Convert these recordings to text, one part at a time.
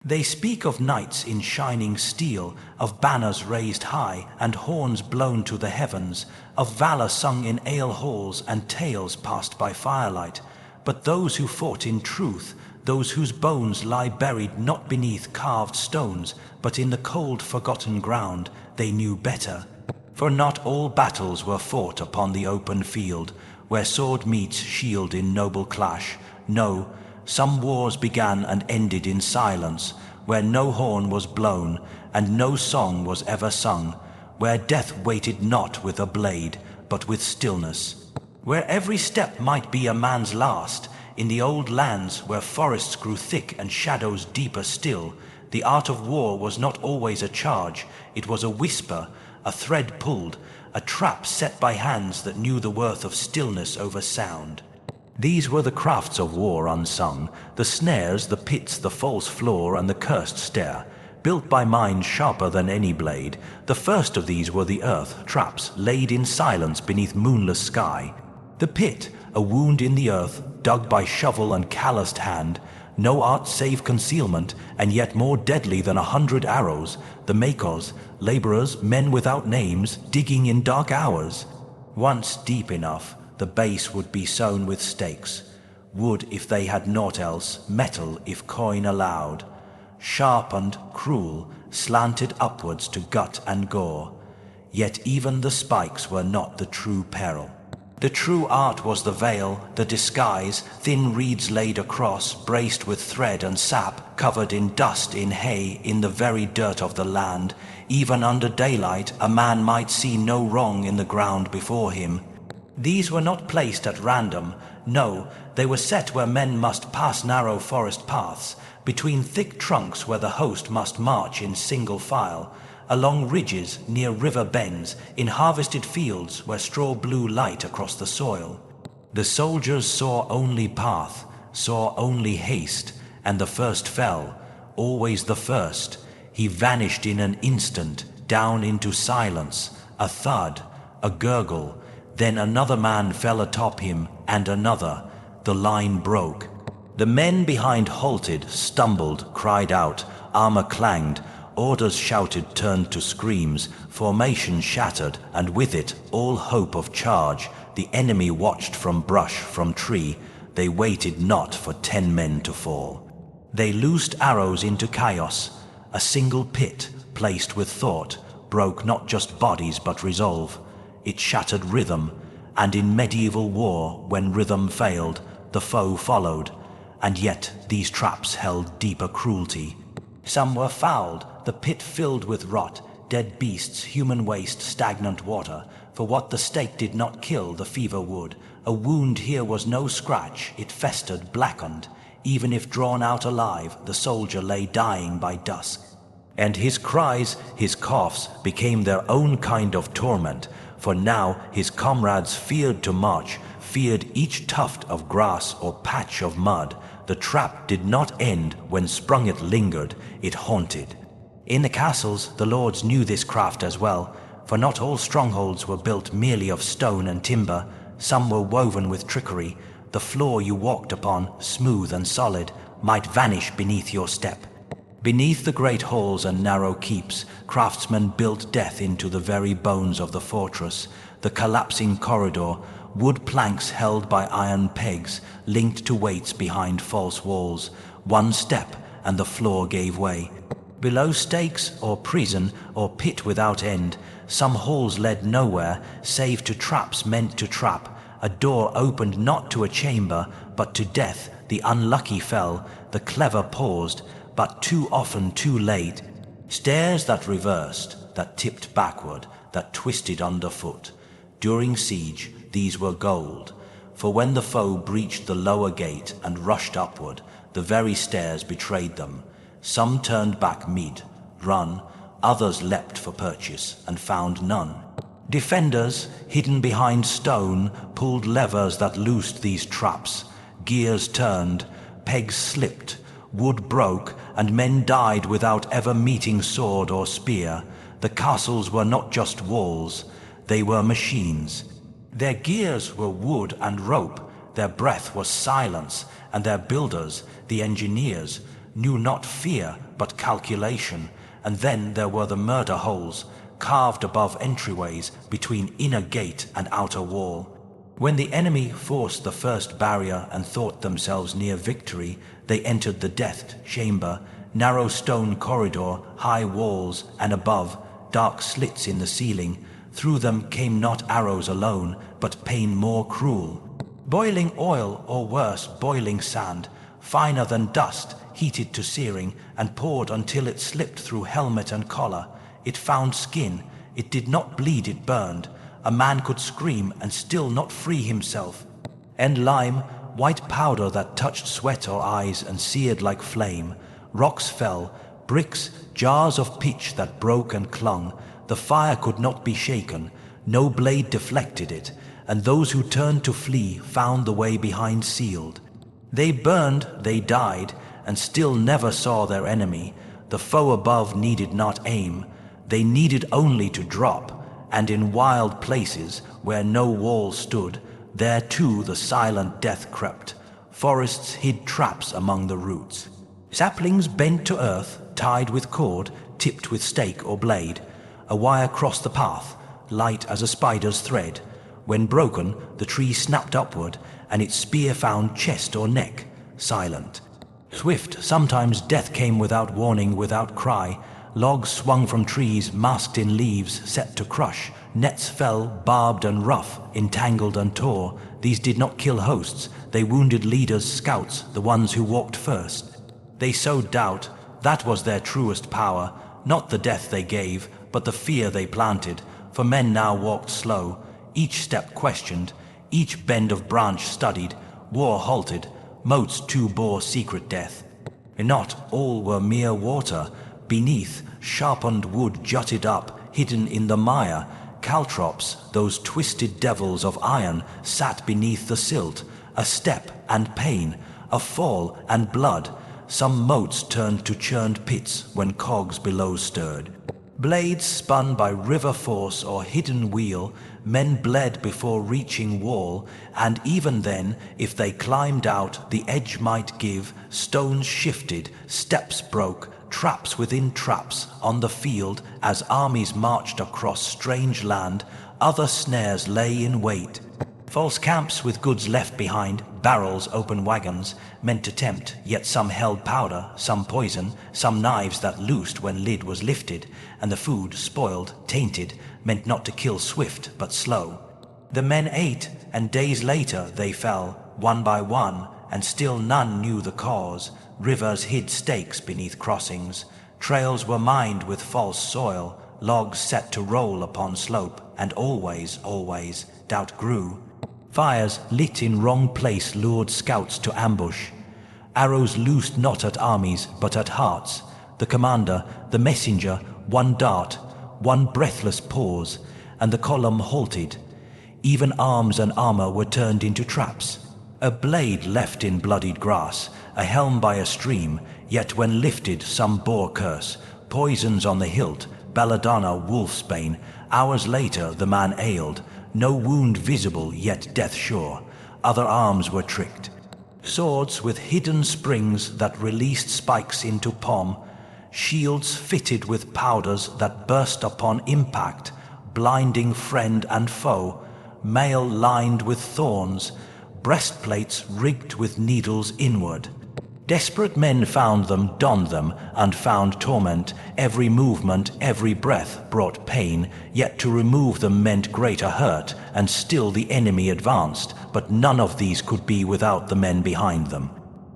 They speak of knights in shining steel, of banners raised high, and horns blown to the heavens, of valor sung in ale halls, and tales passed by firelight. But those who fought in truth, those whose bones lie buried not beneath carved stones, but in the cold forgotten ground, they knew better. For not all battles were fought upon the open field, where sword meets shield in noble clash. No, some wars began and ended in silence, where no horn was blown, and no song was ever sung, where death waited not with a blade, but with stillness. Where every step might be a man's last, in the old lands where forests grew thick and shadows deeper still, the art of war was not always a charge, it was a whisper, a thread pulled, a trap set by hands that knew the worth of stillness over sound. These were the crafts of war unsung, the snares, the pits, the false floor, and the cursed stair, built by minds sharper than any blade. The first of these were the earth, traps laid in silence beneath moonless sky. The pit, a wound in the earth, dug by shovel and calloused hand, no art save concealment, and yet more deadly than 100 arrows. The makers, laborers, men without names, digging in dark hours. Once deep enough, the base would be sown with stakes, wood if they had naught else, metal if coin allowed, sharpened, cruel, slanted upwards to gut and gore. Yet even the spikes were not the true peril. The true art was the veil, the disguise, thin reeds laid across, braced with thread and sap, covered in dust, in hay, in the very dirt of the land. Even under daylight, a man might see no wrong in the ground before him. These were not placed at random, no, they were set where men must pass narrow forest paths, between thick trunks where the host must march in single file, along ridges near river bends, in harvested fields where straw blew light across the soil. The soldiers saw only path, saw only haste, and the first fell, always the first. He vanished in an instant, down into silence, a thud, a gurgle. Then another man fell atop him, and another. The line broke. The men behind halted, stumbled, cried out, armor clanged, orders shouted turned to screams, formation shattered, and with it all hope of charge. The enemy watched from brush, from tree. They waited not for 10 men to fall. They loosed arrows into chaos. A single pit, placed with thought, broke not just bodies but resolve. It shattered rhythm, and in medieval war, when rhythm failed, the foe followed, and yet these traps held deeper cruelty. Some were fouled, the pit filled with rot, dead beasts, human waste, stagnant water. For what the stake did not kill, the fever would. A wound here was no scratch, it festered, blackened. Even if drawn out alive, the soldier lay dying by dusk. And his cries, his coughs, became their own kind of torment. For now his comrades feared to march, feared each tuft of grass or patch of mud. The trap did not end when sprung it lingered, it haunted. In the castles the lords knew this craft as well, for not all strongholds were built merely of stone and timber. Some were woven with trickery. The floor you walked upon, smooth and solid, might vanish beneath your step. Beneath the great halls and narrow keeps, craftsmen built death into the very bones of the fortress. The collapsing corridor, wood planks held by iron pegs, linked to weights behind false walls. One step, and the floor gave way. Below stakes, or prison, or pit without end, some halls led nowhere, save to traps meant to trap. A door opened not to a chamber, but to death. The unlucky fell, the clever paused, but too often too late. Stairs that reversed, that tipped backward, that twisted underfoot. During siege, these were gold. For when the foe breached the lower gate and rushed upward, the very stairs betrayed them. Some turned back mid, run, others leapt for purchase, and found none. Defenders, hidden behind stone, pulled levers that loosed these traps. Gears turned, pegs slipped, wood broke, and men died without ever meeting sword or spear. The castles were not just walls, they were machines. Their gears were wood and rope, their breath was silence, and their builders, the engineers, knew not fear but calculation, and then there were the murder holes, carved above entryways between inner gate and outer wall. When the enemy forced the first barrier and thought themselves near victory, they entered the death chamber, narrow stone corridor, high walls, and above, dark slits in the ceiling. Through them came not arrows alone, but pain more cruel. Boiling oil, or worse, boiling sand, finer than dust, heated to searing, and poured until it slipped through helmet and collar. It found skin, it did not bleed, it burned. A man could scream and still not free himself. And lime, white powder that touched sweat or eyes and seared like flame. Rocks fell, bricks, jars of pitch that broke and clung. The fire could not be shaken, no blade deflected it, and those who turned to flee found the way behind sealed. They burned, they died, and still never saw their enemy. The foe above needed not aim, they needed only to drop. And in wild places, where no wall stood, there too the silent death crept. Forests hid traps among the roots. Saplings bent to earth, tied with cord, tipped with stake or blade. A wire crossed the path, light as a spider's thread. When broken, the tree snapped upward, and its spear found chest or neck, silent. Swift, sometimes death came without warning, without cry. Logs swung from trees, masked in leaves, set to crush. Nets fell, barbed and rough, entangled and tore. These did not kill hosts, they wounded leaders, scouts, the ones who walked first. They sowed doubt, that was their truest power, not the death they gave, but the fear they planted. For men now walked slow, each step questioned, each bend of branch studied. War halted, Moats too bore secret death. And not all were mere water. Beneath, sharpened wood jutted up, hidden in the mire. Caltrops, those twisted devils of iron, sat beneath the silt. A step and pain, a fall and blood. Some moats turned to churned pits when cogs below stirred. Blades spun by river force or hidden wheel, men bled before reaching wall, and even then, if they climbed out, the edge might give. Stones shifted, steps broke, traps within traps on the field. As armies marched across strange land, other snares lay in wait. False camps with goods left behind, barrels, open wagons, meant to tempt, yet some held powder, some poison, some knives that loosed when lid was lifted, and the food, spoiled, tainted, meant not to kill swift but slow. The men ate, and days later they fell, one by one, and still none knew the cause. Rivers hid stakes beneath crossings, trails were mined with false soil, logs set to roll upon slope, and always, always, doubt grew. Fires lit in wrong place lured scouts to ambush. Arrows loosed not at armies, but at hearts. The commander, the messenger, one dart, one breathless pause, and the column halted. Even arms and armor were turned into traps. A blade left in bloodied grass, a helm by a stream, yet when lifted some bore curse. Poisons on the hilt, belladonna wolfsbane. Hours later the man ailed, no wound visible, yet death sure. Other arms were tricked. Swords with hidden springs that released spikes into palm. Shields fitted with powders that burst upon impact, blinding friend and foe. Mail lined with thorns, breastplates rigged with needles inward. Desperate men found them, donned them, and found torment. Every movement, every breath brought pain, yet to remove them meant greater hurt, and still the enemy advanced, but none of these could be without the men behind them.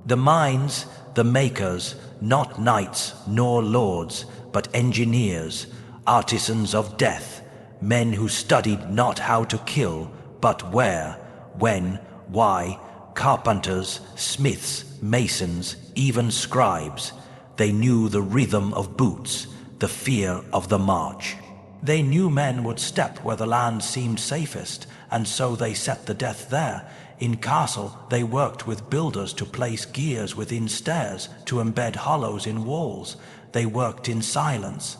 The mines, the makers, not knights nor lords, but engineers, artisans of death, men who studied not how to kill, but where, when, why, carpenters, smiths, masons, even scribes. They knew the rhythm of boots, the fear of the march. They knew men would step where the land seemed safest, and so they set the death there. In castle they worked with builders to place gears within stairs, to embed hollows in walls. They worked in silence.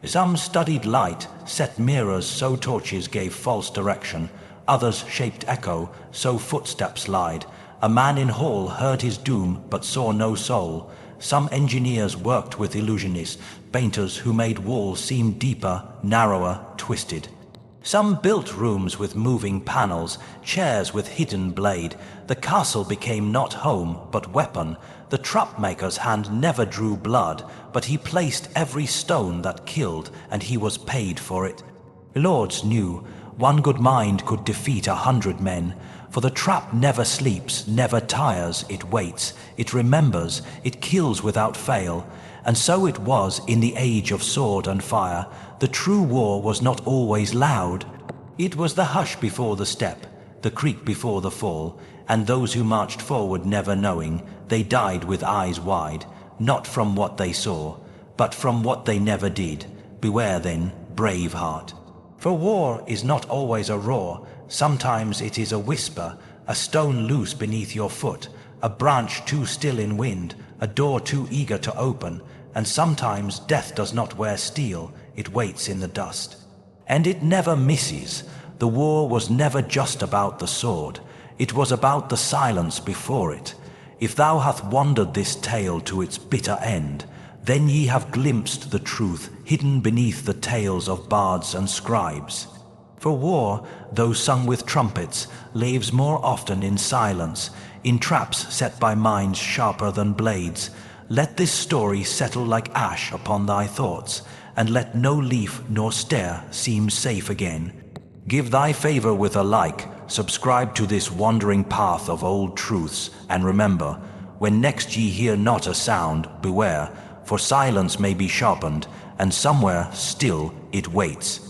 Some studied light, set mirrors so torches gave false direction. Others shaped echo, so footsteps lied. A man in hall heard his doom, but saw no soul. Some engineers worked with illusionists, painters who made walls seem deeper, narrower, twisted. Some built rooms with moving panels, chairs with hidden blade. The castle became not home, but weapon. The trapmaker's hand never drew blood, but he placed every stone that killed, and he was paid for it. Lords knew, one good mind could defeat 100 men, for the trap never sleeps, never tires, it waits, it remembers, it kills without fail. And so it was in the age of sword and fire. The true war was not always loud. It was the hush before the step, the creak before the fall, and those who marched forward never knowing, they died with eyes wide, not from what they saw, but from what they never did. Beware then, brave heart. For war is not always a roar, sometimes it is a whisper, a stone loose beneath your foot, a branch too still in wind, a door too eager to open, and sometimes death does not wear steel, it waits in the dust. And it never misses. The war was never just about the sword, it was about the silence before it. If thou hath wandered this tale to its bitter end, then ye have glimpsed the truth hidden beneath the tales of bards and scribes. For war, though sung with trumpets, lives more often in silence, in traps set by minds sharper than blades. Let this story settle like ash upon thy thoughts, and let no leaf nor stair seem safe again. Give thy favor with a like, subscribe to this wandering path of old truths, and remember, when next ye hear not a sound, beware, for silence may be sharpened, and somewhere still it waits.